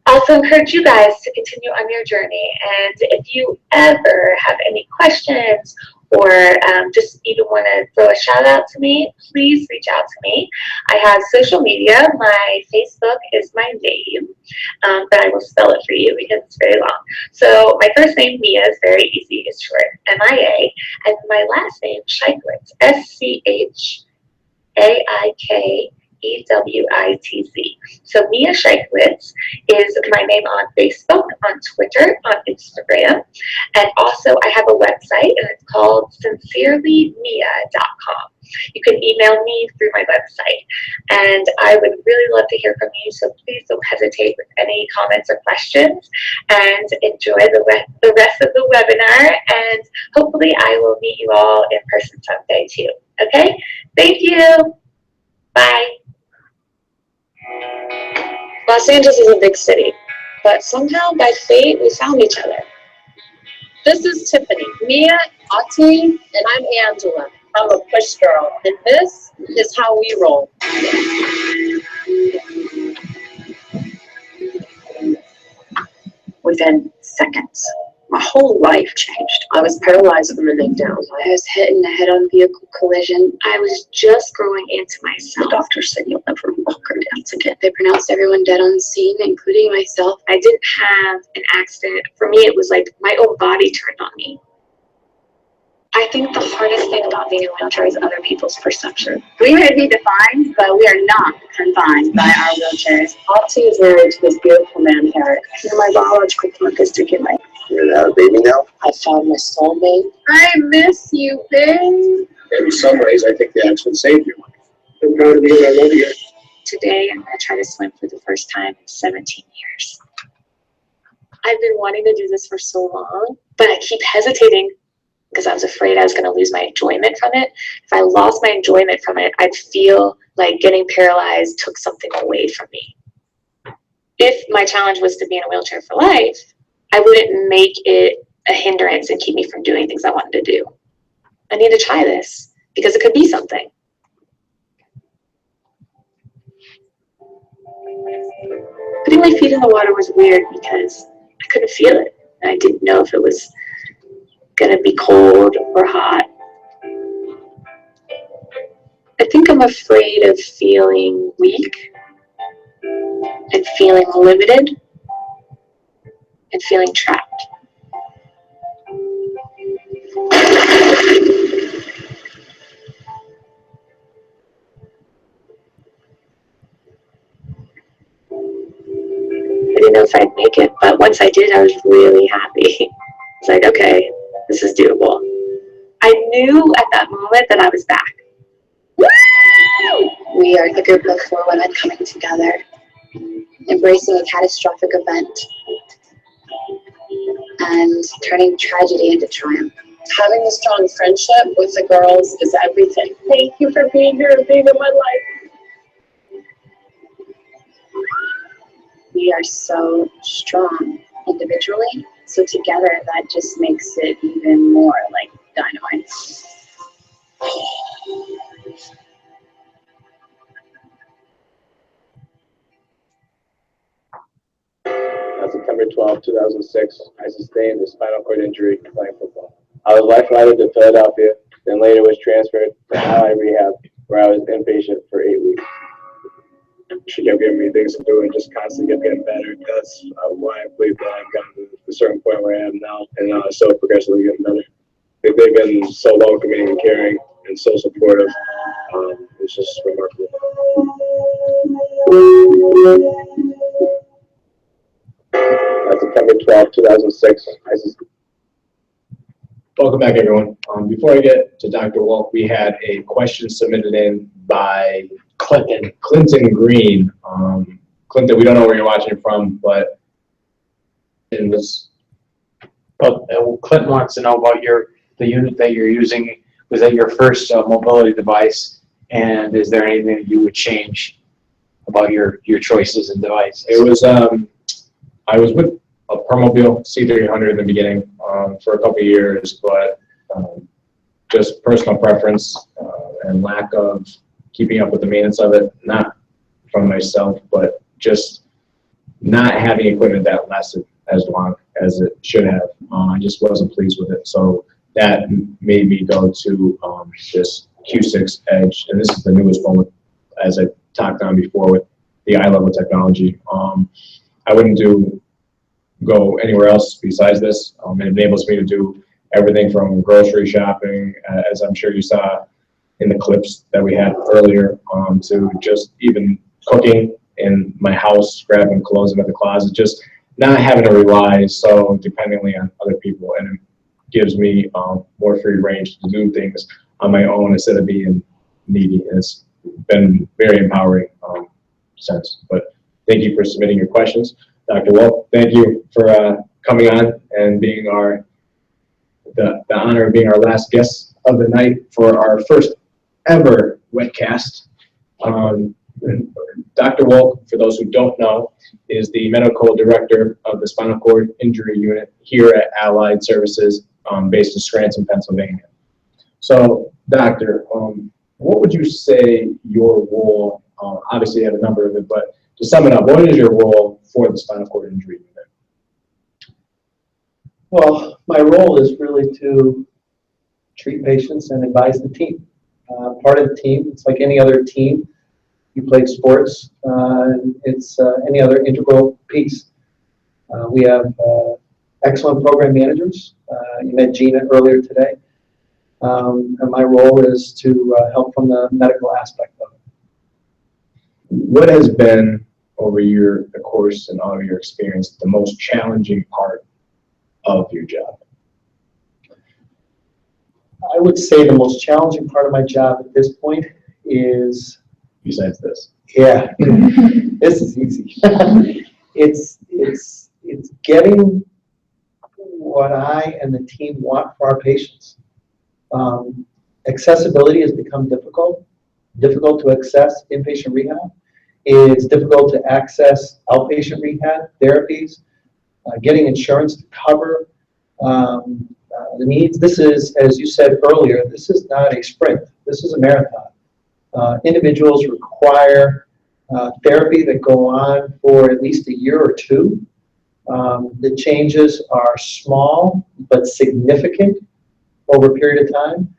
Speaker 5: also encourage you guys to continue on your journey. And if you ever have any questions or just even want to throw a shout out to me, please reach out to me. I have social media. My Facebook is my name, but I will spell it for you because it's very long. So my first name, Mia, is very easy. It's short, M-I-A. And my last name, Schaikewitz, S-C-H-A-I-K-E-W-I-T-Z. So Mia Schaikewitz is my name on Facebook, on Twitter, on Instagram, and also I have a website and it's called sincerelymia.com. You can email me through my website, and I would really love to hear from you, so please don't hesitate with any comments or questions, and enjoy the rest of the webinar, and hopefully I will meet you all in person someday too. Okay? Thank you. Bye.
Speaker 6: Los Angeles is a big city, but somehow by fate we found each other.
Speaker 7: This is Tiffany, Mia, Ati, and I'm Angela. I'm a push girl, and this is how we roll.
Speaker 8: Within seconds, my whole life changed. I was paralyzed from the neck down.
Speaker 6: I was hit in the head-on vehicle collision. I was just growing into myself.
Speaker 8: The doctor said you'll never walk or dance again.
Speaker 6: They pronounced everyone dead on scene, including myself. I didn't have an accident. For me, it was like my own body turned on me. I think the hardest thing about being in a wheelchair is other people's perception.
Speaker 9: We may be defined, but we are not confined by our wheelchairs.
Speaker 8: Ati is married to this beautiful man, Eric.
Speaker 9: You're my biological clock is ticking.
Speaker 10: You're not a baby now?
Speaker 8: I found my soulmate.
Speaker 7: I miss you, babe.
Speaker 10: In some ways, I think the accident saved your life. I'm proud of you and I love you.
Speaker 6: today I'm gonna try to swim for the first time in 17 years. I've been wanting to do this for so long, but I keep hesitating because I was afraid I was gonna lose my enjoyment from it. If I lost my enjoyment from it, I'd feel like getting paralyzed took something away from me. If my challenge was to be in a wheelchair for life, I wouldn't make it a hindrance and keep me from doing things I wanted to do. I need to try this because it could be something. Putting my feet in the water was weird because I couldn't feel it. And I didn't know if it was gonna be cold or hot. I think I'm afraid of feeling weak and feeling limited and feeling trapped. I didn't know if I'd make it, but once I did, I was really happy. It's like, okay, this is doable. I knew at that moment that I was back.
Speaker 9: We are the group of 4 women coming together, embracing a catastrophic event and turning tragedy into triumph.
Speaker 7: Having a strong friendship with the girls is everything. Thank you for being here and being in my life.
Speaker 9: We are so strong individually, so together that just makes it even more like dynamite.
Speaker 2: On September 12, 2006, I sustained a spinal cord injury playing football. I was life-flighted to Philadelphia, then later was transferred to Kiel Rehab, where I was inpatient for 8 weeks. She kept giving me things to do and just constantly kept getting better. That's why I believe that I've gotten to a certain point where I am now, and so progressively getting better. They've been so welcoming and caring and so supportive. It's just remarkable. On September 12, 2006,
Speaker 1: Welcome back, everyone. Before I get to Dr. Wolk, we had a question submitted in by Clinton Green. Clinton, we don't know where you're watching from, but it was.
Speaker 10: Well, Clinton wants to know about the unit that you're using. Was that your first mobility device? And is there anything that you would change about your choices and devices?
Speaker 1: It was. I was with a Permobil C300 in the beginning for a couple of years, but just personal preference and lack of keeping up with the maintenance of it, not from myself, but just not having equipment that lasted as long as it should have. I just wasn't pleased with it. So that made me go to this Q6 Edge, and this is the newest one, as I talked on before, with the eye level technology. I wouldn't go anywhere else besides this. It enables me to do everything from grocery shopping, as I'm sure you saw in the clips that we had earlier, to just even cooking in my house, grabbing clothes out of the closet, just not having to rely so dependently on other people. And it gives me more free range to do things on my own instead of being needy. And it's been very empowering since. But thank you for submitting your questions. Dr. Wolk, thank you for coming on and being the honor of being our last guest of the night for our first ever webcast. Dr. Wolk, for those who don't know, is the medical director of the spinal cord injury unit here at Allied Services, based in Scranton, Pennsylvania. So, Doctor, what would you say your role, obviously you have a number of it, but to sum it up, what is your role for the spinal cord injury unit?
Speaker 11: Well, my role is really to treat patients and advise the team. Part of the team, it's like any other team. You play sports, it's any other integral piece. We have excellent program managers. You met Gina earlier today. And my role is to help from the medical aspect of it.
Speaker 1: What has been, over the course and all of your experience, the most challenging part of your job?
Speaker 11: I would say the most challenging part of my job at this point is
Speaker 1: besides this?
Speaker 11: Yeah, this is easy. It's getting what I and the team want for our patients. Accessibility has become difficult to access inpatient rehab. It's difficult to access outpatient rehab therapies, getting insurance to cover the needs. This is, as you said earlier, this is not a sprint. This is a marathon. Individuals require therapy that go on for at least a year or two. The changes are small but significant over a period of time.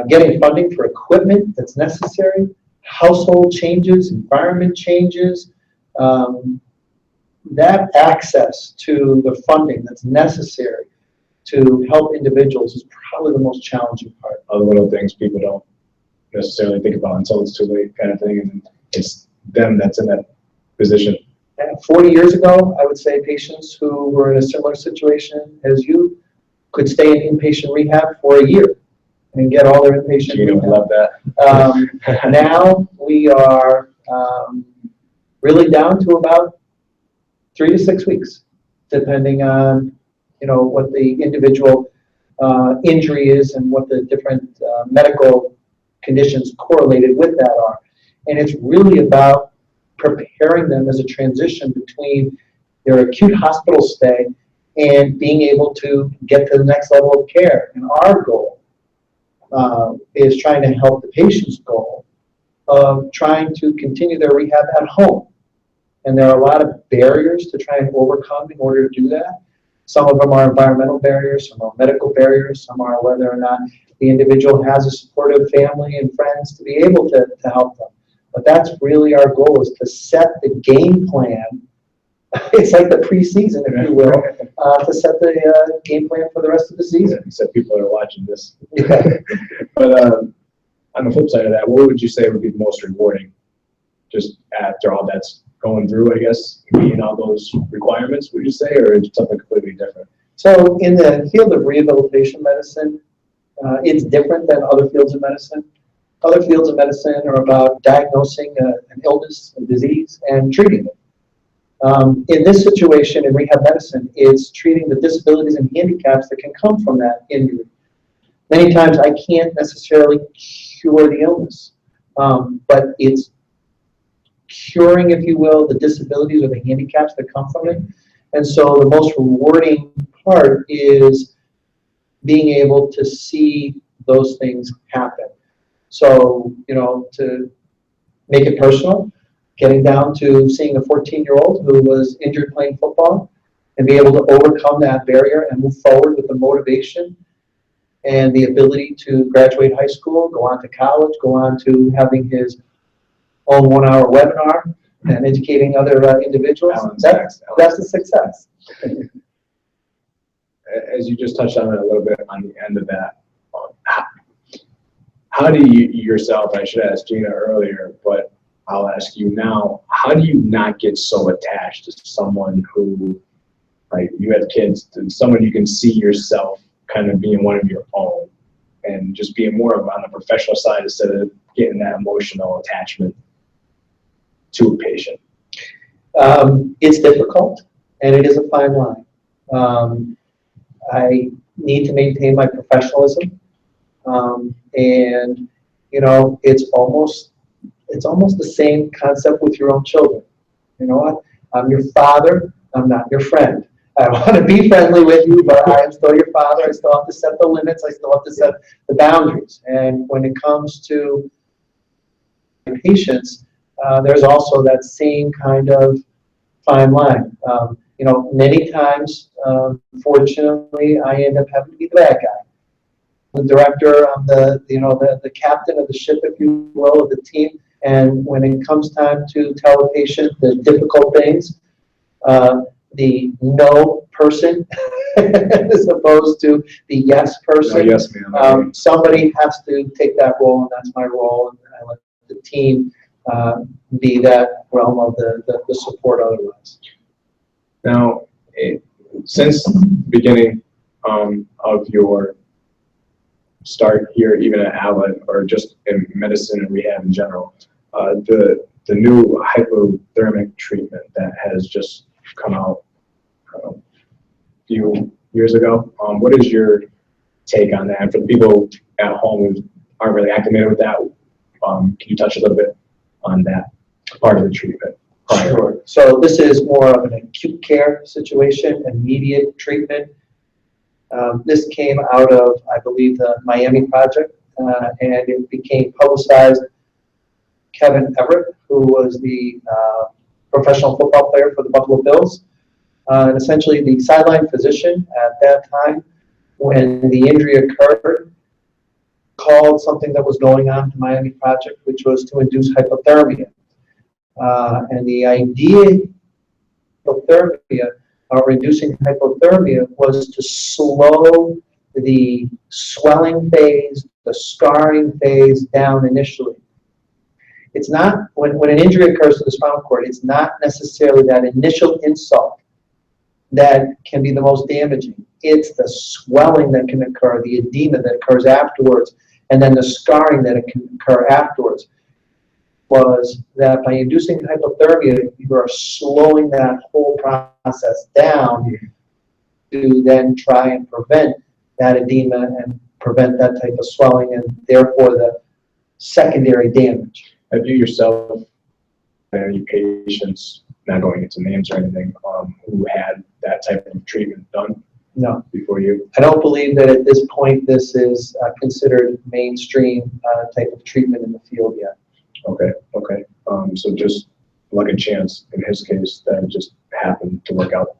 Speaker 11: Getting funding for equipment that's necessary, household changes, environment changes, that access to the funding that's necessary to help individuals is probably the most challenging part.
Speaker 1: All the little things people don't necessarily think about until it's too late, kind of thing, and it's them that's in that position.
Speaker 11: And 40 years ago, I would say patients who were in a similar situation as you could stay in inpatient rehab for a year and get all their inpatient
Speaker 1: Gina would
Speaker 11: rehab.
Speaker 1: love that.
Speaker 11: Now we are really down to about 3 to 6 weeks, depending on what the individual injury is and what the different medical conditions correlated with that are. And it's really about preparing them as a transition between their acute hospital stay and being able to get to the next level of care. And our goal is trying to help the patient's goal of trying to continue their rehab at home. And there are a lot of barriers to try and overcome in order to do that. Some of them are environmental barriers, some are medical barriers, some are whether or not the individual has a supportive family and friends to be able to help them. But that's really our goal, is to set the game plan. It's like the preseason, if you will, to set the game plan for the rest of the season.
Speaker 1: Except people are watching this.
Speaker 11: Yeah.
Speaker 1: But on the flip side of that, what would you say would be the most rewarding, just after all that's going through, I guess, meeting all those requirements, would you say, or is it something completely different?
Speaker 11: So in the field of rehabilitation medicine, it's different than other fields of medicine. Other fields of medicine are about diagnosing an illness, a disease, and treating it. In this situation, in rehab medicine, it's treating the disabilities and handicaps that can come from that injury. Many times I can't necessarily cure the illness, but it's curing, if you will, the disabilities or the handicaps that come from it. And so the most rewarding part is being able to see those things happen. So, to make it personal, getting down to seeing a 14-year-old who was injured playing football and be able to overcome that barrier and move forward with the motivation and the ability to graduate high school, go on to college, go on to having his own 1-hour webinar and educating other individuals. That's a success.
Speaker 1: As you just touched on it a little bit on the end of that, how do you yourself, I should ask Gina earlier, but I'll ask you now, how do you not get so attached to someone who, like, you have kids, someone you can see yourself kind of being one of your own and just being more of on the professional side instead of getting that emotional attachment to a patient?
Speaker 11: It's difficult, and it is a fine line. I need to maintain my professionalism, and it's almost the same concept with your own children. You know what? I'm your father. I'm not your friend. I want to be friendly with you, but I am still your father. I still have to set the limits. I still have to set the boundaries. And when it comes to patients, there's also that same kind of fine line. Many times, fortunately, I end up having to be the bad guy. The director, I'm the captain of the ship, if you will, of the team. And when it comes time to tell a patient the difficult things, the no person as opposed to the yes person.
Speaker 1: No, yes, ma'am.
Speaker 11: Somebody has to take that role, and that's my role. And I let the team be that realm of the support otherwise.
Speaker 1: Now, since the beginning of your start here, even at Allen, or just in medicine and rehab in general, the new hypothermic treatment that has just come out a few years ago. What is your take on that? And for the people at home who aren't really acclimated with that, can you touch a little bit on that part of the treatment?
Speaker 11: Sure. So this is more of an acute care situation, immediate treatment. This came out of, I believe, the Miami project, and it became publicized. Kevin Everett, who was the professional football player for the Buffalo Bills, and essentially the sideline physician at that time, when the injury occurred, called something that was going on to Miami project, which was to induce hypothermia. And the idea of hypothermia, or reducing hypothermia, was to slow the swelling phase, the scarring phase down initially. It's not, when an injury occurs to the spinal cord, it's not necessarily that initial insult that can be the most damaging. It's the swelling that can occur, the edema that occurs afterwards, and then the scarring that can occur afterwards. Was that by inducing hypothermia, you are slowing that whole process down to then try and prevent that edema and prevent that type of swelling and therefore the secondary damage.
Speaker 1: Have you yourself had any patients, not going into names or anything, who had that type of treatment done?
Speaker 11: No.
Speaker 1: Before you?
Speaker 11: I don't believe that at this point this is considered mainstream type of treatment in the field yet.
Speaker 1: Okay, okay. So just luck and chance in his case that it just happened to work out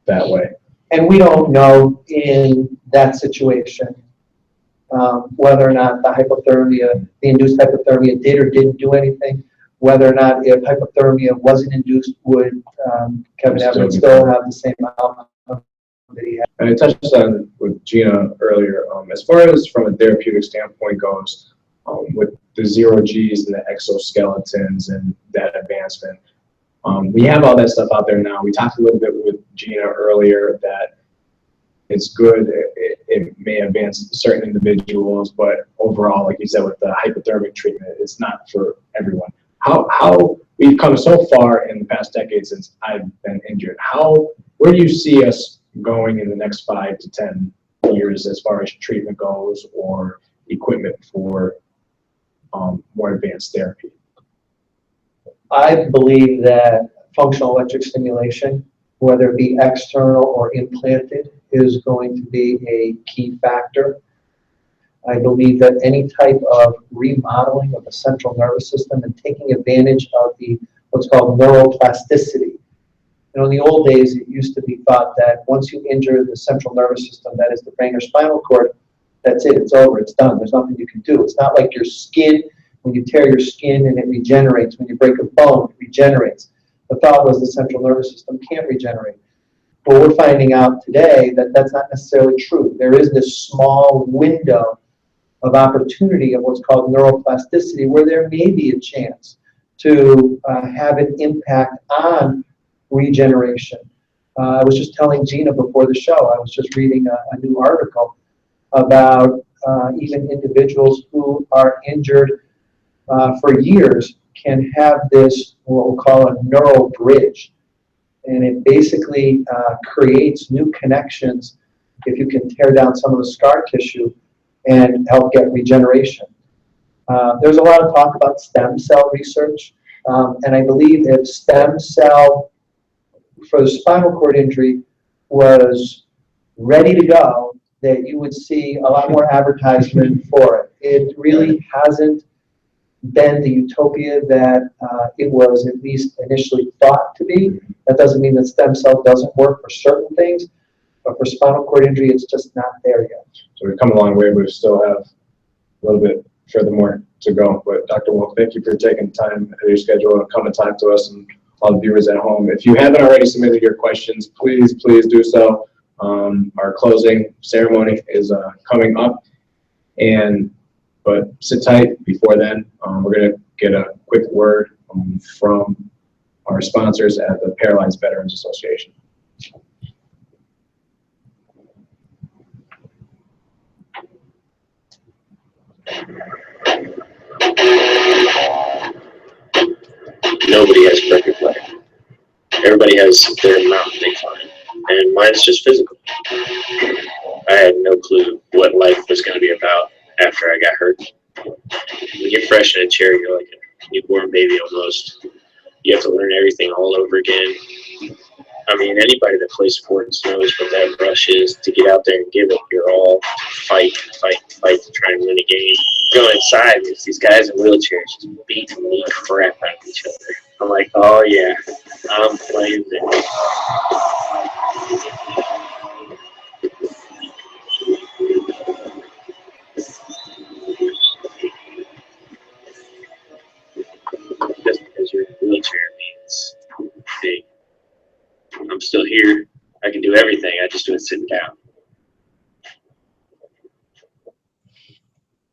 Speaker 1: that way.
Speaker 11: And we don't know in that situation whether or not the hypothermia, the induced hypothermia did or didn't do anything, whether or not if hypothermia wasn't induced, would Kevin Everett still have the same outcome that he had.
Speaker 1: And I touched on with Gina earlier, as far as from a therapeutic standpoint goes, with the 0Gs and the exoskeletons and that advancement, we have all that stuff out there now. We talked a little bit with Gina earlier that it's good. It may advance certain individuals, but overall, like you said, with the hypothermic treatment, it's not for everyone. How we've come so far in the past decade since I've been injured. Where do you see us going in the next 5 to 10 years as far as treatment goes or equipment for more advanced therapy?
Speaker 11: I believe that functional electric stimulation, whether it be external or implanted, is going to be a key factor. I believe that any type of remodeling of the central nervous system and taking advantage of the what's called neuroplasticity. You know, in the old days, it used to be thought that once you injure the central nervous system, that is the brain or spinal cord, that's it, it's over, it's done, there's nothing you can do. It's not like your skin, when you tear your skin and it regenerates, when you break a bone, it regenerates. The thought was the central nervous system can't regenerate. But we're finding out today that that's not necessarily true. There is this small window of opportunity of what's called neuroplasticity where there may be a chance to have an impact on regeneration. I was just telling Gina before the show, I was just reading a new article about even individuals who are injured for years can have this, what we'll call a neural bridge. And it basically creates new connections if you can tear down some of the scar tissue and help get regeneration. There's a lot of talk about stem cell research, and I believe if stem cell for the spinal cord injury was ready to go, that you would see a lot more advertisement for it. It really hasn't been the utopia that it was at least initially thought to be. That doesn't mean that stem cell doesn't work for certain things, but for spinal cord injury, it's just not there yet.
Speaker 1: So we've come a long way, but we still have a little bit furthermore to go. But Dr. Wolk, thank you for taking time out of your schedule to come and talk to us and all the viewers at home. If you haven't already submitted your questions, please do so. Our closing ceremony is coming up, but sit tight before then. We're going to get a quick word from our sponsors at the Paralyzed Veterans Association.
Speaker 12: nobody has perfect life. Everybody has their mountain they climb, and mine's just physical. I had no clue what life was going to be about after I got hurt. When you're fresh in a chair, you're like a newborn baby almost. You have to learn everything all over again. I mean, anybody that plays sports knows what that rush is, to get out there and give it your all, fight to try and win a game. Go inside, there's these guys in wheelchairs just beating the crap out of each other. I'm like, oh yeah, I'm playing this. Just because you're in a wheelchair means, hey, I'm still here. I can do everything. I just do it sitting down.